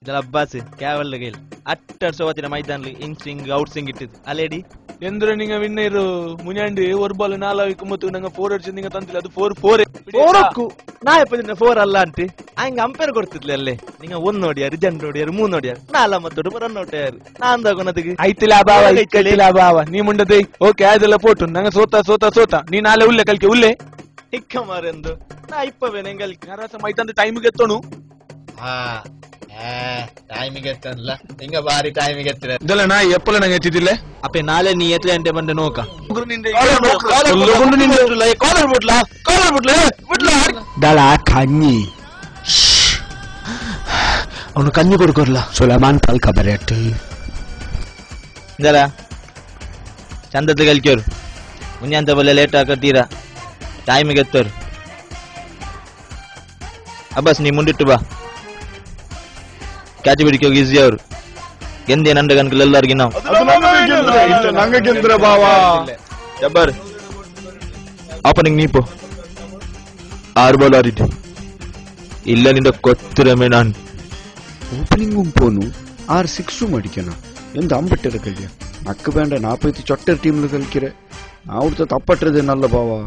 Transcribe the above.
ಇದೆಲ್ಲ ಅಬ್ಬಾಸ್ ಕೇವಲ ಗೇಲ್ ಅಟ್ಟರ್ ಸೋತಿನ ಮೈದಾನ ಇನ್ ಸ್ವಿಂಗ್ ಔಟ್ ಸ್ವಿಂಗ್ ಇಟ್ಟಿದ್ದು ಅಲೇಡಿ ಎಂದ್ರೆ ನಿಂಗ ವಿನ್ನರ್ ಮುನಿಯಾಂಡಿ ஒரு ಬಾಲ್ 4 ನಂಗೆ 4 ಅಡಿಸಿ ನಿಂಗ ತಂತಿಲ್ಲ ಅದು 4 ನಾ ಎಪ್ಪದಿನ 4 ಅಲ್ಲ ಅಂಟಿ ಹಂಗ ಅಂಪೈರ್ ಕೊಡ್ತಿದ್ಲಿ ಅಲ್ಲೇ ನಿಂಗ 1 ನೋಡಿಯಾರು 2 ನೋಡಿಯಾರು 3 ನೋಡಿಯಾರು 4 ಮತ್ತೊಡು ರನ್ ಔಟ್ ಯಾರು ನಾನ್ ತಗೊಂಡದಿಗೆ ಐತಿಲ್ಲ ಬಾವ ನೀ ಮುಂಡದೆ ಓಕೆ ಅದೆಲ್ಲ ಪೋಟು ನಂಗೆ ಸೋತ ನೀ ನಾಳೆ ಉಲ್ಲೆ ಕಲ್ಕೆ ಉಲ್ಲೆ ಹಿಕ್ಕ ಮಾರೆಂದು ನಾ ಇಪ್ಪವೇ ನೆಂಗಲ್ ಯಾರಾಸ ಮೈದಾನ ಟೈಮಿಗೆ ಎತ್ತೋಣು ಟೈಮಿಗೆ ಎತ್ತಲ್ಲ ಹಿಂಗ ಬಾರಿ ಟೈಮಿಗೆ ಎತ್ತಿರ ಇದೆಲ್ಲ ನಾ ಎಪ್ಪಲ ನಂಗೆ ಎತ್ತಿದ್ದಿಲ್ಲ ಅಪ್ಪೆ ನಾಳೆ ನೀ ಎತ್ತ ಗಂಟೆ ಬಂದೆ ನೋಕ dala kanyi ಅವನು ಕഞ്ഞി കൊടുക്കല്ല സുലൈമാൻ പാൽ കബരട്ട് ಜರ ಚಂದದ ಕಲ್ಕ್ಯೋರು ಮುಂಜಾನೆ ಬಲ್ಲ ಲೇಟ್ ಹಾಕತ್ತೀರಾ ಟೈಮಿಗೆ ಎತ್ತೋರು ಅಬ್ಬಸ್ ನೀ ಮುಂದಿಟ್ಟು ಬಾ ಕ್ಯಾಚ್ ಬಿಡಿಕೋ ಈಸಿ ಅವರು ಗೆಂದೆ ನಂಡ ಗನ್ಕಲ್ ಎಲ್ಲರಿಗೂ ನಾವು ನಂಗೆ ಗೆಂದ್ರೆ ಬಾವ ಜಬ್ಬರ್ ಓಪನಿಂಗ್ ನೀಪು 6 ಬಾಲ್ ಆಡಿದ್ದು ಇಲ್ಲ ನಿಂದ ಕೊತ್ತಿರಮೆ ನಾನು ഓപ്പണിംഗും പോന്നു 6 6 അടിക്കണം എന്ത് അമ്പട്ടര കളിയ നക്ക് വേണ്ട 40 ചൊട്ടർ ടീമിൽ കളിക്കരെ അവിടുത്തെ തപ്പട്ടത് നല്ല ബാവാ